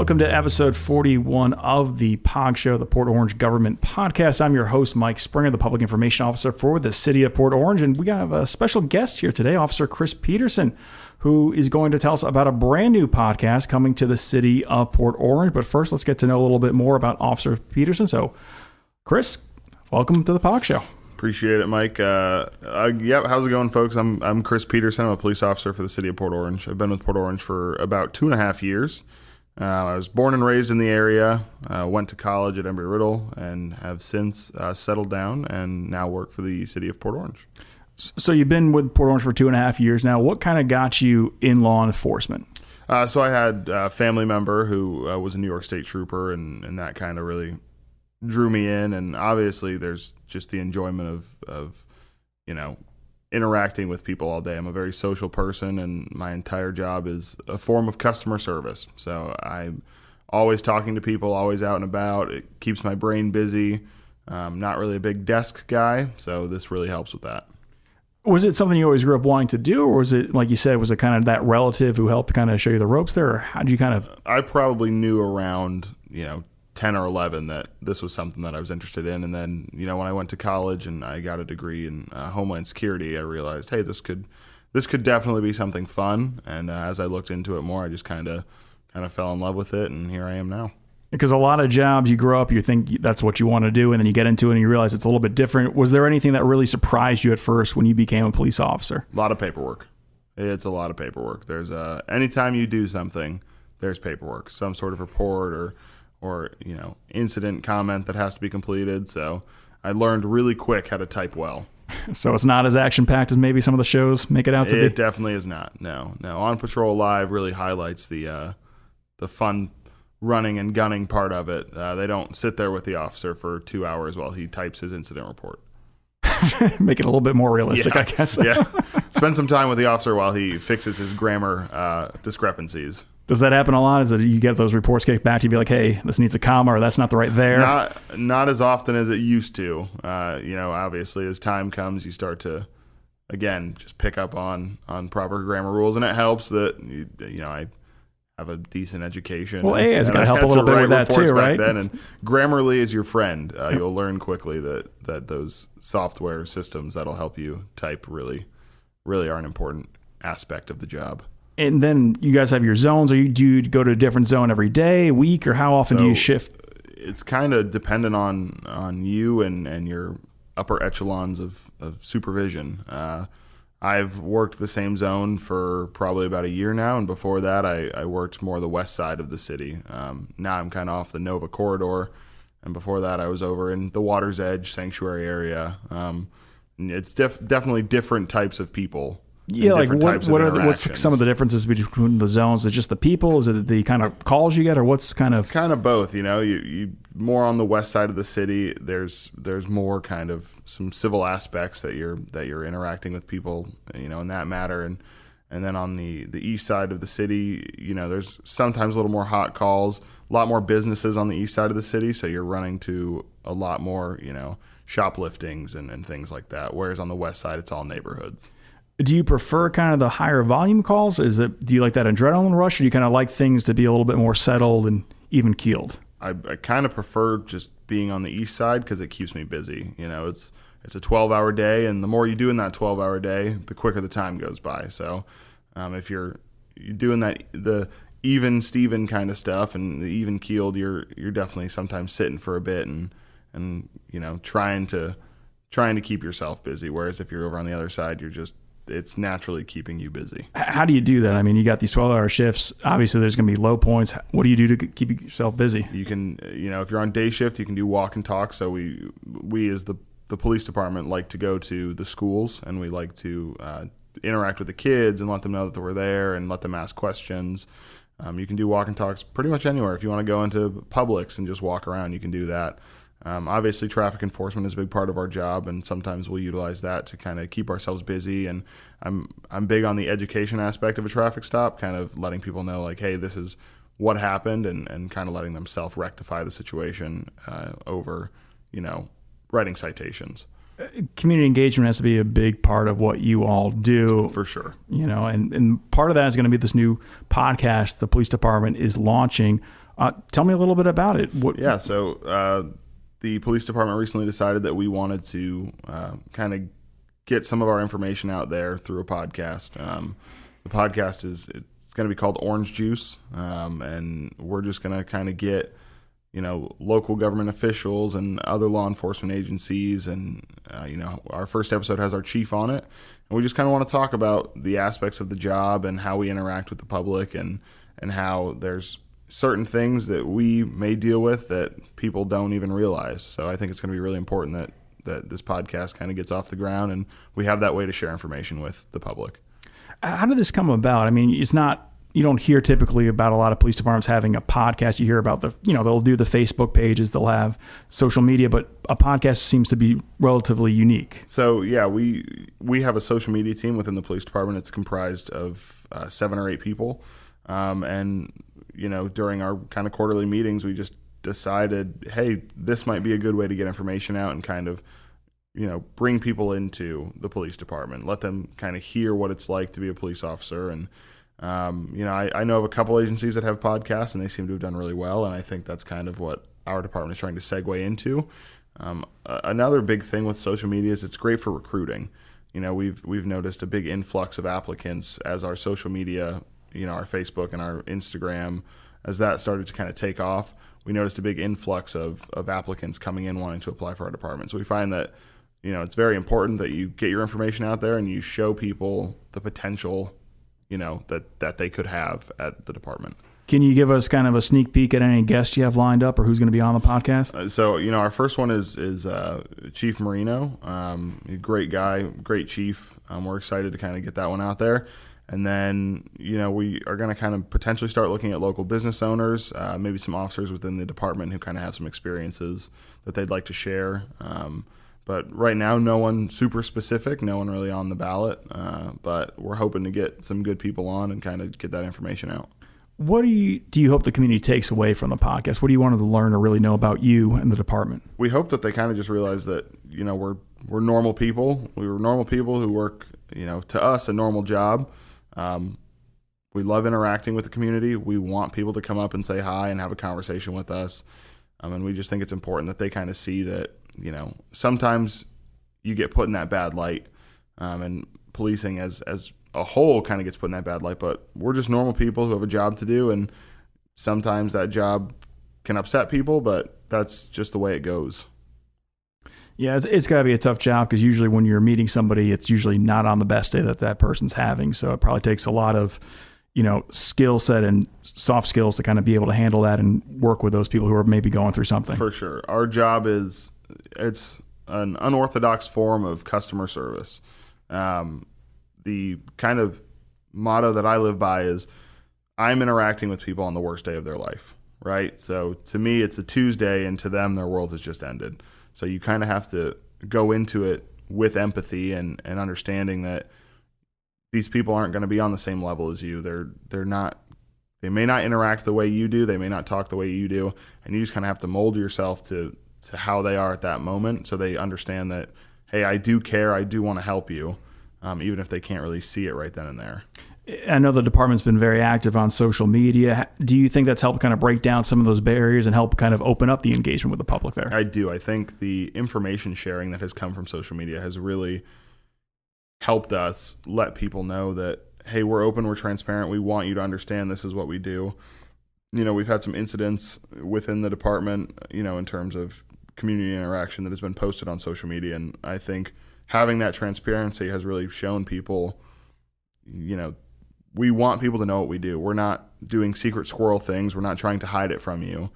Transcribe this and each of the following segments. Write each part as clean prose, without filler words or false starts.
Welcome to episode 41 of the POG Show, the Port Orange Government Podcast. I'm your host, Mike Springer, the Public Information Officer for the City of Port Orange. And we have a special guest here today, Officer Chris Peterson, who is going to tell us about a brand new podcast coming to the City of Port Orange. But first, let's get to know a little bit more about Officer Peterson. So, Chris, welcome to the POG Show. Appreciate it, Mike. Yep, how's it going, folks? I'm Chris Peterson. I'm a police officer for the City of Port Orange. I've been with Port Orange for about 2.5 years. I was born and raised in the area, went to college at Embry-Riddle, and have since settled down and now work for the City of Port Orange. So you've been with Port Orange for 2.5 years now. What kind of got you in law enforcement? So I had a family member who was a New York State trooper, and that kind of really drew me in. And obviously there's just the enjoyment of interacting with people all day. I'm a very social person, and my entire job is a form of customer service. So I'm always talking to people, always out and about. It keeps my brain busy. Not really a big desk guy, so this really helps with that. Was it something you always grew up wanting to do, or was it, like you said, was it kind of that relative who helped kind of show you the ropes there, or how did you kind of... I probably knew around, 10 or 11 that this was something that I was interested in. And then, when I went to college and I got a degree in Homeland Security, I realized, hey, this could definitely be something fun. And as I looked into it more, I just kind of fell in love with it, and here I am now. Because a lot of jobs, you grow up, you think that's what you want to do, and then you get into it and you realize it's a little bit different. Was there anything that really surprised you at first when you became a police officer? A lot of paperwork. It's a lot of paperwork. There's anytime you do something, there's paperwork, some sort of report or incident comment that has to be completed. So I learned really quick how to type well. So it's not as action-packed as maybe some of the shows make it out to be? It definitely is not. No. On Patrol Live really highlights the fun running and gunning part of it. They don't sit there with the officer for 2 hours while he types his incident report. Make it a little bit more realistic, I guess. Yeah. Spend some time with the officer while he fixes his grammar discrepancies. Does that happen a lot? Is that you get those reports kicked back to you, be like, hey, this needs a comma, or that's not the right there? Not as often as it used to. Obviously, as time comes, you start to, again, just pick up on proper grammar rules, and it helps that, I have a decent education. Well, AI's got to help a little bit with that too, right? Then, and Grammarly is your friend. You'll learn quickly that those software systems that'll help you type really, really are an important aspect of the job. And then you guys have your zones. Do you go to a different zone every day, week, or how often do you shift? It's kind of dependent on you and your upper echelons of supervision. I've worked the same zone for probably about a year now, and before that I worked more the west side of the city. Now I'm kind of off the Nova corridor, and before that I was over in the Water's Edge Sanctuary area. It's definitely different types of people. Yeah, like what's some of the differences between the zones? Is it just the people? Is it the kind of calls you get, or what's kind of both? You more on the west side of the city. There's more kind of some civil aspects that you're interacting with people, in that matter, and then on the east side of the city, there's sometimes a little more hot calls, a lot more businesses on the east side of the city, so you're running to a lot more shopliftings and things like that. Whereas on the west side, it's all neighborhoods. Do you prefer kind of the higher volume calls? Do you like that adrenaline rush, or do you kind of like things to be a little bit more settled and even keeled? I kind of prefer just being on the east side because it keeps me busy. It's a 12-hour day, and the more you do in that 12-hour day, the quicker the time goes by. So if you're doing the even Steven kind of stuff and the even keeled, you're definitely sometimes sitting for a bit and trying to keep yourself busy. Whereas if you're over on the other side, it's naturally keeping you busy. How do you do that? I mean, you got these 12-hour shifts. Obviously, there's going to be low points. What do you do to keep yourself busy? You can, if you're on day shift, you can do walk and talk. So we as the police department like to go to the schools, and we like to interact with the kids and let them know that we're there and let them ask questions. You can do walk and talks pretty much anywhere. If you want to go into Publix and just walk around, you can do that. Obviously, traffic enforcement is a big part of our job, and sometimes we'll utilize that to kind of keep ourselves busy. And I'm big on the education aspect of a traffic stop, kind of letting people know, like, hey, this is what happened, and kind of letting them self-rectify the situation over, writing citations. Community engagement has to be a big part of what you all do. For sure. And part of that is going to be this new podcast the police department is launching Tell me a little bit about it. Yeah, so the police department recently decided that we wanted to kind of get some of our information out there through a podcast. The podcast it's going to be called Orange Juice, and we're just going to kind of get local government officials and other law enforcement agencies, and our first episode has our chief on it, and we just kind of want to talk about the aspects of the job and how we interact with the public, and how there's certain things that we may deal with that people don't even realize. So I think it's going to be really important that this podcast kind of gets off the ground and we have that way to share information with the public. How did this come about? I mean, you don't hear typically about a lot of police departments having a podcast. You hear about they'll do the Facebook pages, they'll have social media, but a podcast seems to be relatively unique. So yeah, we have a social media team within the police department. It's comprised of 7 or 8 people. And during our kind of quarterly meetings, we just decided, hey, this might be a good way to get information out and kind of, bring people into the police department, let them kind of hear what it's like to be a police officer. And, I know of a couple agencies that have podcasts and they seem to have done really well. And I think that's kind of what our department is trying to segue into. Another big thing with social media is it's great for recruiting. We've noticed a big influx of applicants as our social media, our Facebook and our Instagram, as that started to kind of take off. We noticed a big influx of applicants coming in wanting to apply for our department. So we find that, it's very important that you get your information out there and you show people the potential, that they could have at the department. Can you give us kind of a sneak peek at any guests you have lined up or who's going to be on the podcast? So, our first one is Chief Marino. A great guy, great chief. We're excited to kind of get that one out there. And then, we are going to kind of potentially start looking at local business owners, maybe some officers within the department who kind of have some experiences that they'd like to share. But right now, no one super specific, no one really on the ballot. But we're hoping to get some good people on and kind of get that information out. What do you hope the community takes away from the podcast? What do you want them to learn or really know about you and the department? We hope that they kind of just realize that, we're normal people. We were normal people who work, to us, a normal job. We love interacting with the community. We want people to come up and say hi and have a conversation with us. And we just think it's important that they kind of see that, sometimes you get put in that bad light, and policing as a whole kind of gets put in that bad light, but we're just normal people who have a job to do. And sometimes that job can upset people, but that's just the way it goes. Yeah, it's got to be a tough job because usually when you're meeting somebody, it's usually not on the best day that person's having. So it probably takes a lot of, skill set and soft skills to kind of be able to handle that and work with those people who are maybe going through something. For sure. Our job it's an unorthodox form of customer service. The kind of motto that I live by is I'm interacting with people on the worst day of their life, right? So to me, it's a Tuesday, and to them, their world has just ended. So you kind of have to go into it with empathy and understanding that these people aren't going to be on the same level as you. They may not interact the way you do. They may not talk the way you do. And you just kind of have to mold yourself to how they are at that moment so they understand that, hey, I do care. I do want to help you, even if they can't really see it right then and there. I know the department's been very active on social media. Do you think that's helped kind of break down some of those barriers and help kind of open up the engagement with the public there? I do. I think the information sharing that has come from social media has really helped us let people know that, hey, we're open, we're transparent, we want you to understand this is what we do. We've had some incidents within the department, in terms of community interaction that has been posted on social media. And I think having that transparency has really shown people, we want people to know what we do. We're not doing secret squirrel things. We're not trying to hide it from you.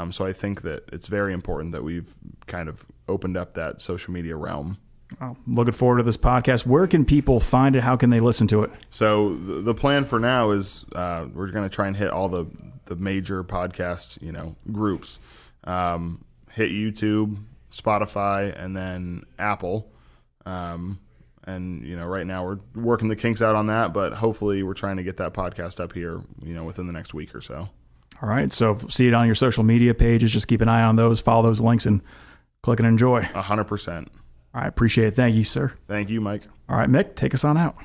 So I think that it's very important that we've kind of opened up that social media realm. Well, looking forward to this podcast. Where can people find it? How can they listen to it? So the plan for now is we're going to try and hit all the major podcast, groups. Hit YouTube, Spotify, and then Apple. And, right now we're working the kinks out on that, but hopefully we're trying to get that podcast up here, within the next week or so. All right. So see it on your social media pages. Just keep an eye on those, follow those links, and click and enjoy. 100%. All right. Appreciate it. Thank you, sir. Thank you, Mike. All right, Mick, take us on out.